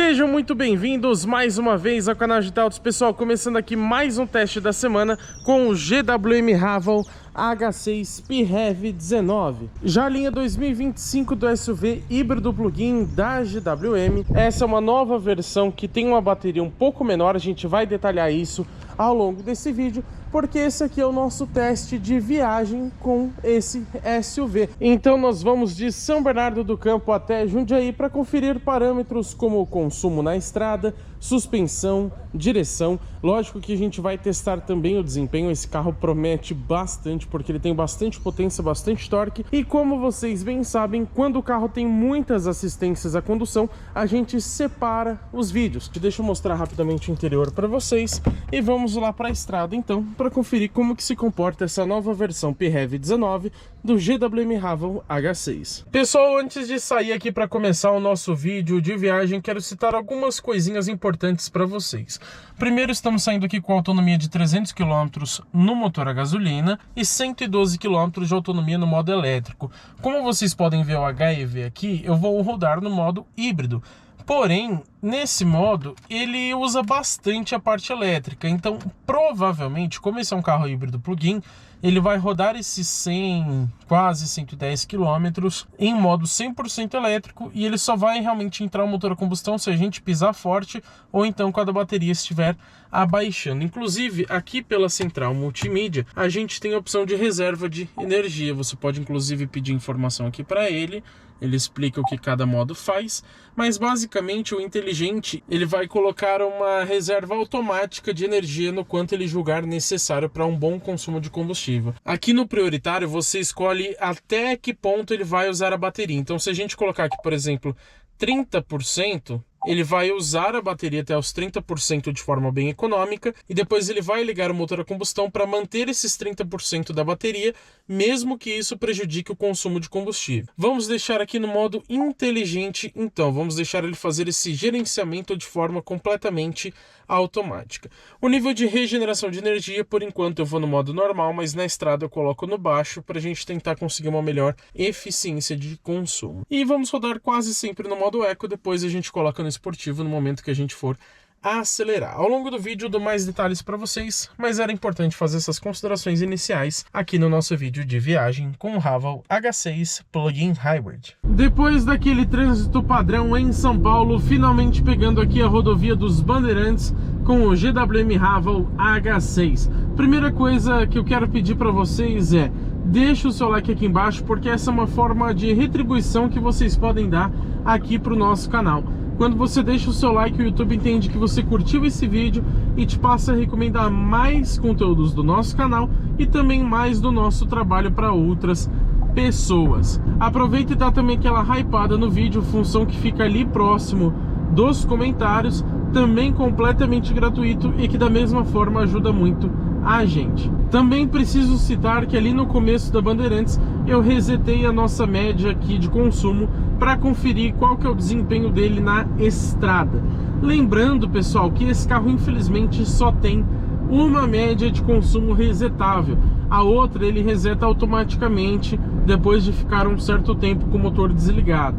Sejam muito bem-vindos mais uma vez ao canal Digital Autos. Pessoal, começando aqui mais um teste da semana com o GWM Haval H6 PHEV 19. Já a linha 2025 do SUV híbrido plug-in da GWM. Essa é uma nova versão que tem uma bateria um pouco menor, a gente vai detalhar isso ao longo desse vídeo, porque esse aqui é o nosso teste de viagem com esse SUV. Então nós vamos de São Bernardo do Campo até Jundiaí para conferir parâmetros como consumo na estrada, suspensão, direção. Lógico que a gente vai testar também o desempenho. Esse carro promete bastante porque ele tem bastante potência, bastante torque, e como vocês bem sabem, quando o carro tem muitas assistências à condução, a gente separa os vídeos. Deixa eu mostrar rapidamente o interior para vocês e vamos lá para a estrada então, para conferir como que se comporta essa nova versão PHEV 19 do GWM Haval H6. Pessoal, antes de sair aqui para começar o nosso vídeo de viagem, quero citar algumas coisinhas importantes para vocês. Primeiro, estamos saindo aqui com autonomia de 300 km no motor a gasolina e 112 km de autonomia no modo elétrico. Como vocês podem ver o HEV aqui, eu vou rodar no modo híbrido. Porém, nesse modo, ele usa bastante a parte elétrica, então provavelmente, como esse é um carro híbrido plug-in, ele vai rodar esses 100, quase 110 km em modo 100% elétrico, e ele só vai realmente entrar o motor a combustão se a gente pisar forte ou então quando a bateria estiver abaixando. Inclusive, aqui pela central multimídia, a gente tem a opção de reserva de energia. Você pode inclusive pedir informação aqui para ele. Ele explica o que cada modo faz, mas basicamente o inteligente ele vai colocar uma reserva automática de energia no quanto ele julgar necessário para um bom consumo de combustível. Aqui no prioritário você escolhe até que ponto ele vai usar a bateria. Então se a gente colocar aqui, por exemplo, 30%, ele vai usar a bateria até os 30% de forma bem econômica e depois ele vai ligar o motor a combustão para manter esses 30% da bateria, mesmo que isso prejudique o consumo de combustível. Vamos deixar aqui no modo inteligente, então, vamos deixar ele fazer esse gerenciamento de forma completamente automática. O nível de regeneração de energia, por enquanto eu vou no modo normal, mas na estrada eu coloco no baixo para a gente tentar conseguir uma melhor eficiência de consumo. E vamos rodar quase sempre no modo eco, depois a gente coloca no esportivo no momento que a gente for acelerar. Ao longo do vídeo eu dou mais detalhes para vocês, mas era importante fazer essas considerações iniciais aqui no nosso vídeo de viagem com o Haval H6 Plug-in Hybrid. Depois daquele trânsito padrão em São Paulo, finalmente pegando aqui a rodovia dos Bandeirantes com o GWM Haval H6. Primeira coisa que eu quero pedir para vocês é: deixa o seu like aqui embaixo, porque essa é uma forma de retribuição que vocês podem dar aqui para o nosso canal. Quando você deixa o seu like, o YouTube entende que você curtiu esse vídeo e te passa a recomendar mais conteúdos do nosso canal e também mais do nosso trabalho para outras pessoas. Aproveita e dá também aquela hypada no vídeo, função que fica ali próximo dos comentários, também completamente gratuito e que da mesma forma ajuda muito a gente. Também preciso citar que ali no começo da Bandeirantes eu resetei a nossa média aqui de consumo para conferir qual que é o desempenho dele na estrada. Lembrando, pessoal, que esse carro infelizmente só tem uma média de consumo resetável. A outra ele reseta automaticamente depois de ficar um certo tempo com o motor desligado.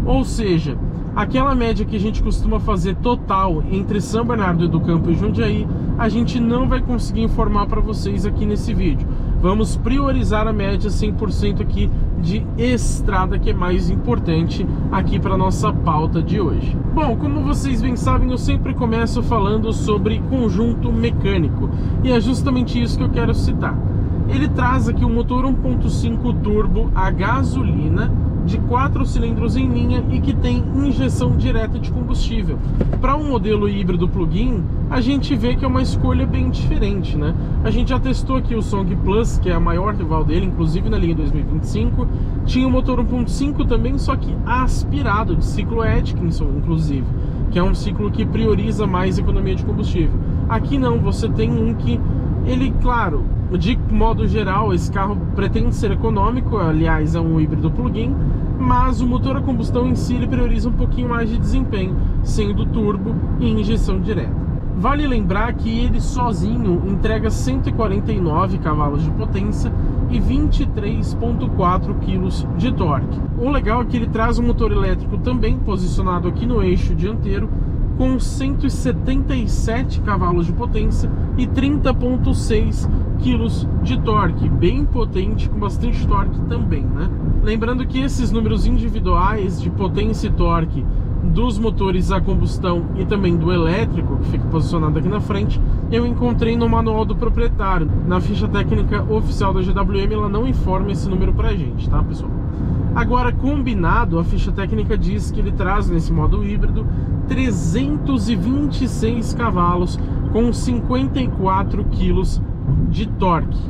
Ou seja, aquela média que a gente costuma fazer total entre São Bernardo do Campo e Jundiaí, a gente não vai conseguir informar para vocês aqui nesse vídeo. Vamos priorizar a média 100% aqui de estrada, que é mais importante aqui para nossa pauta de hoje. Bom, como vocês bem sabem, eu sempre começo falando sobre conjunto mecânico, e é justamente isso que eu quero citar. Ele traz aqui um motor 1.5 turbo a gasolina de 4 cilindros em linha e que tem injeção direta de combustível. Para um modelo híbrido plug-in, a gente vê que é uma escolha bem diferente, né? A gente já testou aqui o Song Plus, que é a maior rival dele, inclusive na linha 2025. Tinha o motor 1.5 também, só que aspirado, de ciclo Atkinson, inclusive, que é um ciclo que prioriza mais economia de combustível. Aqui não, você tem um que ele, claro, de modo geral, esse carro pretende ser econômico, aliás, é um híbrido plug-in, mas o motor a combustão em si ele prioriza um pouquinho mais de desempenho, sendo turbo e injeção direta. Vale lembrar que ele sozinho entrega 149 cavalos de potência e 23,4 kg de torque. O legal é que ele traz um motor elétrico também posicionado aqui no eixo dianteiro, com 177 cavalos de potência e 30,6 kg de torque, bem potente, com bastante torque também, né? Lembrando que esses números individuais de potência e torque dos motores a combustão e também do elétrico, que fica posicionado aqui na frente, eu encontrei no manual do proprietário. Na ficha técnica oficial da GWM, ela não informa esse número pra gente, tá, pessoal? Agora, combinado, a ficha técnica diz que ele traz nesse modo híbrido 326 cavalos com 54 kg de torque.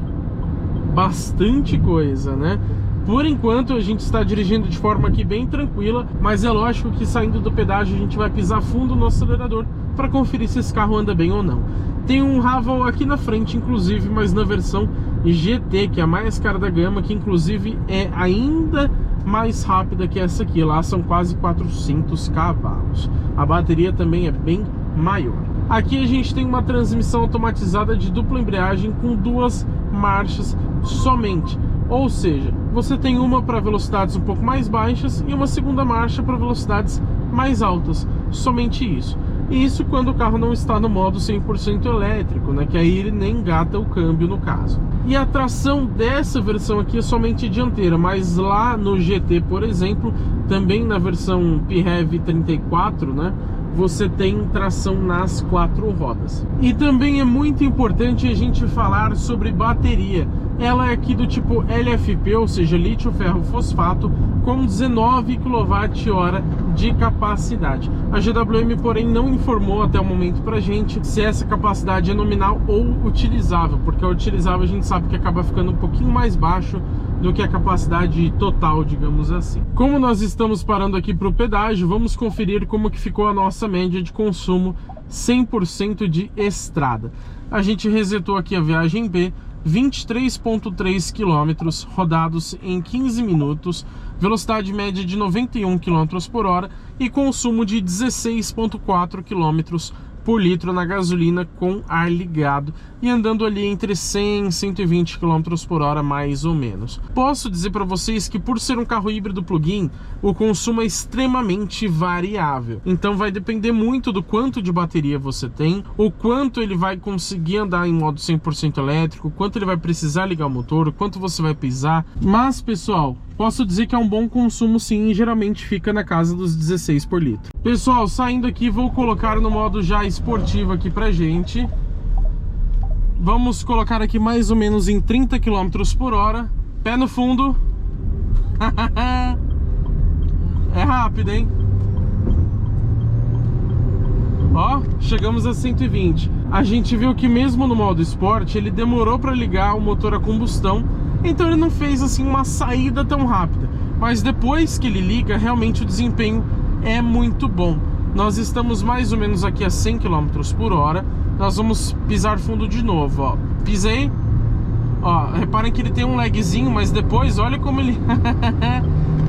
Bastante coisa, né? Por enquanto a gente está dirigindo de forma aqui bem tranquila, mas é lógico que saindo do pedágio a gente vai pisar fundo no acelerador para conferir se esse carro anda bem ou não. Tem um Haval aqui na frente, inclusive, mas na versão GT, que é a mais cara da gama, que inclusive é ainda mais rápida que essa aqui. Lá são quase 400 cavalos. A bateria também é bem maior. Aqui a gente tem uma transmissão automatizada de dupla embreagem com 2 marchas somente. Ou seja, você tem uma para velocidades um pouco mais baixas e uma segunda marcha para velocidades mais altas. Somente isso. E isso quando o carro não está no modo 100% elétrico, né? Que aí ele nem engata o câmbio no caso. E a tração dessa versão aqui é somente dianteira, mas lá no GT, por exemplo, também na versão PHEV 34, né? Você tem tração nas 4 rodas. E também é muito importante a gente falar sobre bateria. Ela é aqui do tipo LFP, ou seja, lítio ferro fosfato, com 19 kWh de capacidade. A GWM, porém, não informou até o momento pra gente se essa capacidade é nominal ou utilizável, porque a utilizável a gente sabe que acaba ficando um pouquinho mais baixo do que a capacidade total, digamos assim. Como nós estamos parando aqui para o pedágio, vamos conferir como que ficou a nossa média de consumo 100% de estrada. A gente resetou aqui a viagem B, 23,3 km rodados em 15 minutos, velocidade média de 91 km por hora e consumo de 16,4 km por litro na gasolina com ar ligado e andando ali entre 100 e 120 km por hora mais ou menos. Posso dizer para vocês que por ser um carro híbrido plug-in, o consumo é extremamente variável. Então vai depender muito do quanto de bateria você tem, o quanto ele vai conseguir andar em modo 100% elétrico, quanto ele vai precisar ligar o motor, o quanto você vai pisar. Mas, pessoal, posso dizer que é um bom consumo sim, e geralmente fica na casa dos 16 por litro. Pessoal, saindo aqui, vou colocar no modo já esportivo aqui pra gente. Vamos colocar aqui mais ou menos em 30 km por hora. Pé no fundo. É rápido, hein? Ó, chegamos a 120. A gente viu que mesmo no modo esporte, ele demorou para ligar o motor a combustão. Então ele não fez assim uma saída tão rápida. Mas depois que ele liga, realmente o desempenho é muito bom. Nós estamos mais ou menos aqui a 100 km por hora. Nós vamos pisar fundo de novo, ó. Pisei. Ó, reparem que ele tem um lagzinho, mas depois, olha como ele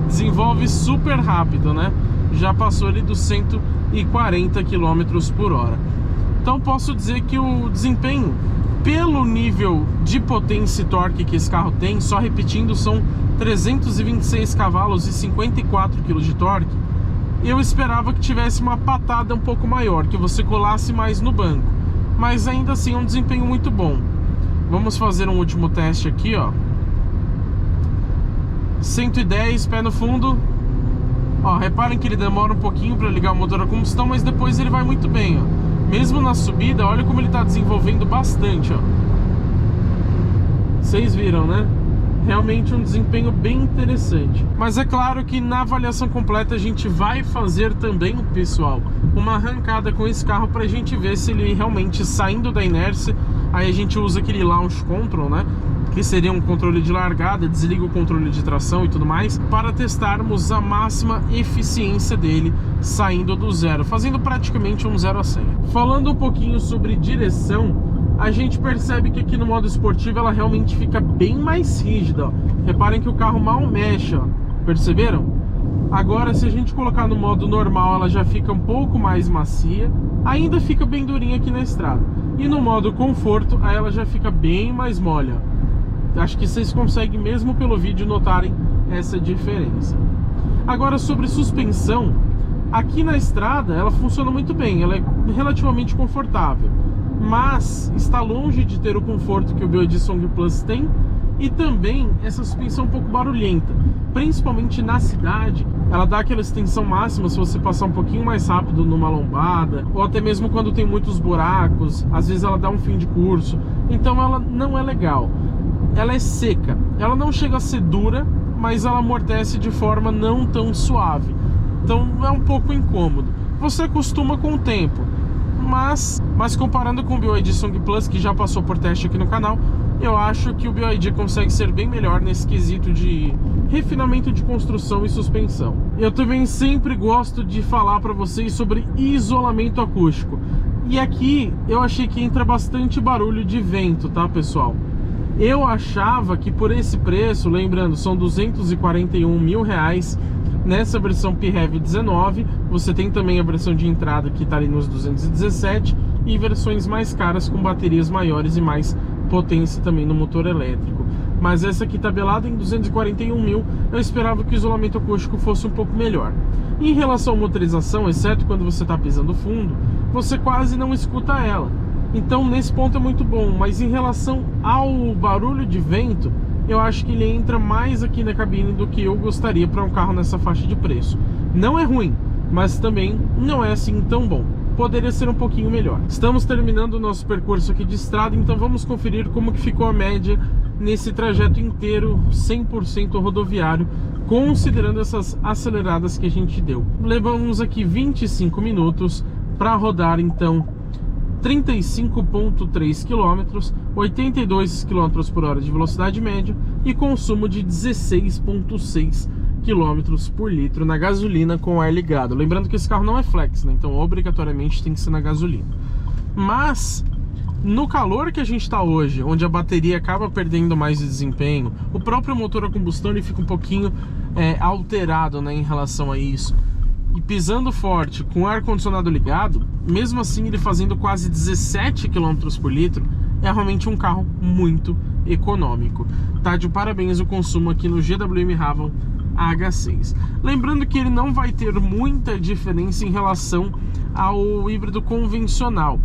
desenvolve super rápido, né? Já passou ali dos 140 km por hora. Então posso dizer que o desempenho, pelo nível de potência e torque que esse carro tem, só repetindo, são 326 cavalos e 54 kg de torque. Eu esperava que tivesse uma patada um pouco maior, que você colasse mais no banco. Mas ainda assim é um desempenho muito bom. Vamos fazer um último teste aqui, ó. 110, pé no fundo. Ó, reparem que ele demora um pouquinho para ligar o motor a combustão, mas depois ele vai muito bem, ó. Mesmo na subida, olha como ele está desenvolvendo bastante, ó. Vocês viram, né? Realmente um desempenho bem interessante. Mas é claro que na avaliação completa a gente vai fazer também, pessoal, uma arrancada com esse carro pra gente ver se ele realmente saindo da inércia. Aí a gente usa aquele launch control, né? Que seria um controle de largada, desliga o controle de tração e tudo mais, para testarmos a máxima eficiência dele saindo do zero, fazendo praticamente um 0 a 100. Falando um pouquinho sobre direção, a gente percebe que aqui no modo esportivo ela realmente fica bem mais rígida, ó. Reparem que o carro mal mexe, ó. Perceberam? Agora, se a gente colocar no modo normal, ela já fica um pouco mais macia, ainda fica bem durinha aqui na estrada. E no modo conforto, aí ela já fica bem mais mole, ó. Acho que vocês conseguem, mesmo pelo vídeo, notarem essa diferença. Agora, sobre suspensão, aqui na estrada ela funciona muito bem, ela é relativamente confortável, mas está longe de ter o conforto que o BYD Song Plus tem, e também essa suspensão um pouco barulhenta, principalmente na cidade. Ela dá aquela extensão máxima se você passar um pouquinho mais rápido numa lombada, ou até mesmo quando tem muitos buracos, às vezes ela dá um fim de curso, então ela não é legal. Ela é seca, ela não chega a ser dura, mas ela amortece de forma não tão suave, então é um pouco incômodo. Você acostuma com o tempo, mas comparando com o BYD Song Plus, que já passou por teste aqui no canal, eu acho que o BYD consegue ser bem melhor nesse quesito de refinamento de construção e suspensão. Eu também sempre gosto de falar para vocês sobre isolamento acústico, e aqui eu achei que entra bastante barulho de vento, tá, pessoal? Eu achava que por esse preço, lembrando, são R$241 mil nessa versão PHEV 19, você tem também a versão de entrada que está ali nos 217, e versões mais caras com baterias maiores e mais potência também no motor elétrico. Mas essa aqui tabelada em 241 mil, eu esperava que o isolamento acústico fosse um pouco melhor. Em relação à motorização, exceto quando você está pisando fundo, você quase não escuta ela. Então nesse ponto é muito bom, mas em relação ao barulho de vento, eu acho que ele entra mais aqui na cabine do que eu gostaria para um carro nessa faixa de preço. Não é ruim, mas também não é assim tão bom. Poderia ser um pouquinho melhor. Estamos terminando o nosso percurso aqui de estrada, então vamos conferir como que ficou a média nesse trajeto inteiro 100% rodoviário, considerando essas aceleradas que a gente deu. Levamos aqui 25 minutos para rodar então 35,3 km, 82 km por hora de velocidade média e consumo de 16,6 km por litro na gasolina com ar ligado. Lembrando que esse carro não é flex, né? Então obrigatoriamente tem que ser na gasolina. Mas no calor que a gente está hoje, onde a bateria acaba perdendo mais de desempenho, o próprio motor a combustão ele fica um pouquinho alterado, né, em relação a isso. E pisando forte, com o ar-condicionado ligado, mesmo assim ele fazendo quase 17 km por litro, é realmente um carro muito econômico. Tá de parabéns o consumo aqui no GWM Raval H6. Lembrando que ele não vai ter muita diferença em relação ao híbrido convencional.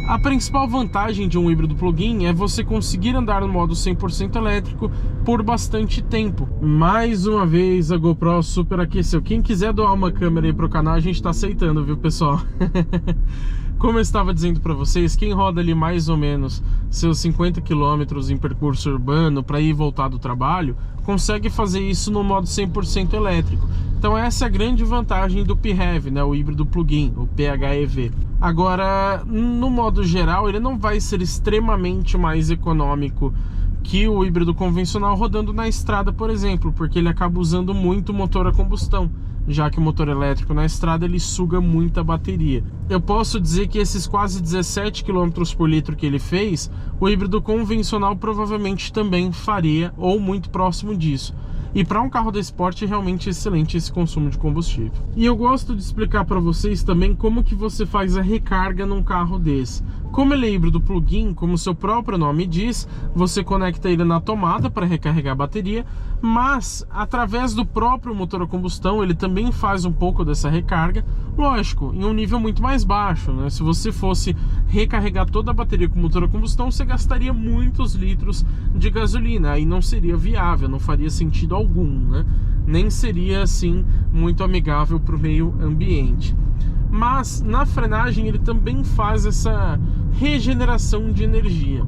A principal vantagem de um híbrido plug-in é você conseguir andar no modo 100% elétrico por bastante tempo. Mais uma vez a GoPro superaqueceu. Quem quiser doar uma câmera aí pro canal, a gente tá aceitando, viu, pessoal? Como eu estava dizendo para vocês, quem roda ali mais ou menos seus 50 km em percurso urbano para ir e voltar do trabalho, consegue fazer isso no modo 100% elétrico. Então essa é a grande vantagem do PHEV, né, o híbrido plug-in, o PHEV. Agora, no modo geral, ele não vai ser extremamente mais econômico que o híbrido convencional rodando na estrada, por exemplo, porque ele acaba usando muito motor a combustão, já que o motor elétrico na estrada ele suga muita bateria. Eu posso dizer que esses quase 17 km por litro que ele fez, o híbrido convencional provavelmente também faria, ou muito próximo disso. E para um carro desse porte é realmente excelente esse consumo de combustível. E eu gosto de explicar para vocês também como que você faz a recarga num carro desse. Como ele é híbrido plug-in, como seu próprio nome diz, você conecta ele na tomada para recarregar a bateria, mas através do próprio motor a combustão ele também faz um pouco dessa recarga, lógico, em um nível muito mais baixo, né? Se você fosse recarregar toda a bateria com motor a combustão, você gastaria muitos litros de gasolina, aí não seria viável, não faria sentido algum, né? Nem seria assim muito amigável para o meio ambiente. Mas na frenagem ele também faz essa regeneração de energia.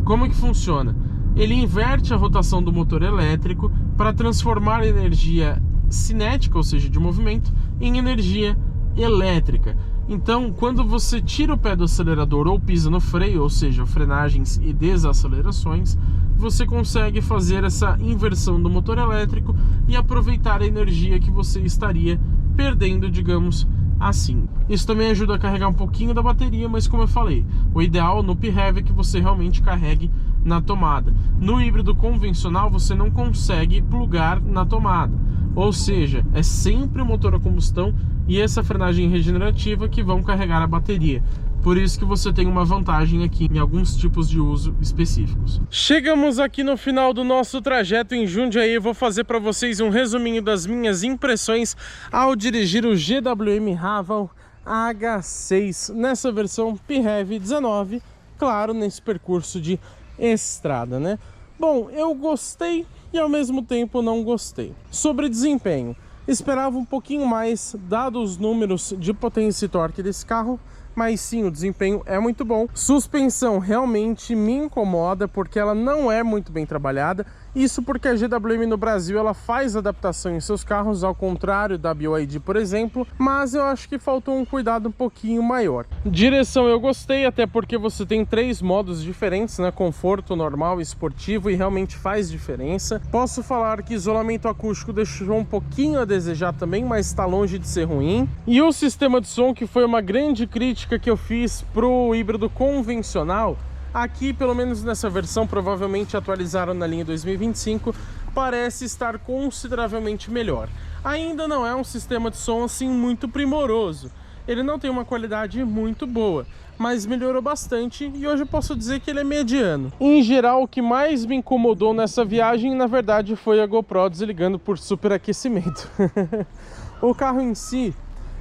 Como que funciona? Ele inverte a rotação do motor elétrico para transformar a energia cinética, ou seja, de movimento, em energia elétrica. Então, quando você tira o pé do acelerador ou pisa no freio, ou seja, frenagens e desacelerações, você consegue fazer essa inversão do motor elétrico e aproveitar a energia que você estaria perdendo, digamos assim. Isso também ajuda a carregar um pouquinho da bateria, mas como eu falei, o ideal no PHEV é que você realmente carregue na tomada. No híbrido convencional você não consegue plugar na tomada, ou seja, é sempre o motor a combustão e essa frenagem regenerativa que vão carregar a bateria. Por isso que você tem uma vantagem aqui em alguns tipos de uso específicos. Chegamos aqui no final do nosso trajeto em Jundiaí. Eu vou fazer para vocês um resuminho das minhas impressões ao dirigir o GWM Haval H6 nessa versão PHEV 19, claro, nesse percurso de estrada, né? Bom, eu gostei e ao mesmo tempo não gostei. Sobre desempenho, esperava um pouquinho mais, dados os números de potência e torque desse carro, mas sim, o desempenho é muito bom. Suspensão realmente me incomoda porque ela não é muito bem trabalhada. Isso porque a GWM no Brasil ela faz adaptação em seus carros, ao contrário da BYD, por exemplo, mas eu acho que faltou um cuidado um pouquinho maior. Direção eu gostei, até porque você tem 3 modos diferentes, né? Conforto, normal e esportivo, e realmente faz diferença. Posso falar que isolamento acústico deixou um pouquinho a desejar também, mas está longe de ser ruim. E o sistema de som, que foi uma grande crítica que eu fiz pro híbrido convencional, aqui, pelo menos nessa versão, provavelmente atualizaram na linha 2025, parece estar consideravelmente melhor. Ainda não é um sistema de som assim muito primoroso, ele não tem uma qualidade muito boa, mas melhorou bastante e hoje eu posso dizer que ele é mediano. Em geral, o que mais me incomodou nessa viagem, na verdade, foi a GoPro desligando por superaquecimento. O carro em si,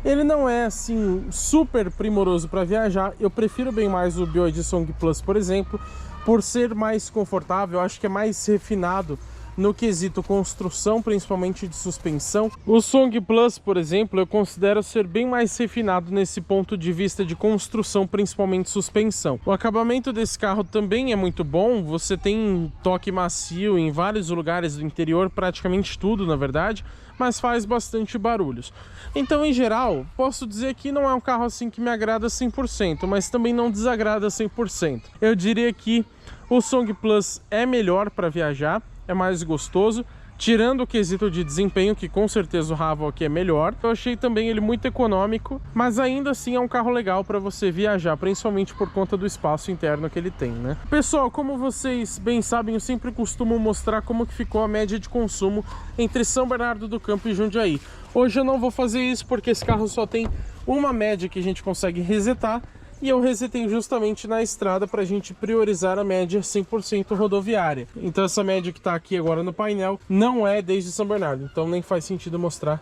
ele não é assim super primoroso para viajar. Eu prefiro bem mais o BYD Song Plus, por exemplo, por ser mais confortável. Eu acho que é mais refinado no quesito construção, principalmente de suspensão. O Song Plus, por exemplo, eu considero ser bem mais refinado nesse ponto de vista de construção, principalmente suspensão. O acabamento desse carro também é muito bom. Você tem toque macio em vários lugares do interior, praticamente tudo, na verdade, mas faz bastante barulhos. Então, em geral, posso dizer que não é um carro assim que me agrada 100%, mas também não desagrada 100%. Eu diria que o Song Plus é melhor para viajar, é mais gostoso, tirando o quesito de desempenho, que com certeza o Haval aqui é melhor. Eu achei também ele muito econômico, mas ainda assim é um carro legal para você viajar, principalmente por conta do espaço interno que ele tem, né? Pessoal, como vocês bem sabem, eu sempre costumo mostrar como que ficou a média de consumo entre São Bernardo do Campo e Jundiaí. Hoje eu não vou fazer isso porque esse carro só tem uma média que a gente consegue resetar, e eu resetei justamente na estrada para a gente priorizar a média 100% rodoviária. Então essa média que está aqui agora no painel não é desde São Bernardo, então nem faz sentido mostrar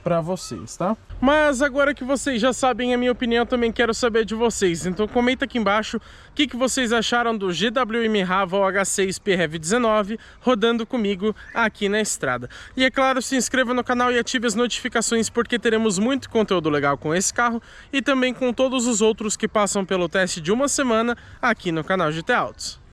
para vocês, tá? Mas agora que vocês já sabem a minha opinião, também quero saber de vocês. Então comenta aqui embaixo o que vocês acharam do GWM Haval H6 PHEV 19 rodando comigo aqui na estrada. E é claro, se inscreva no canal e ative as notificações, porque teremos muito conteúdo legal com esse carro e também com todos os outros que passam pelo teste de uma semana aqui no canal GT Autos.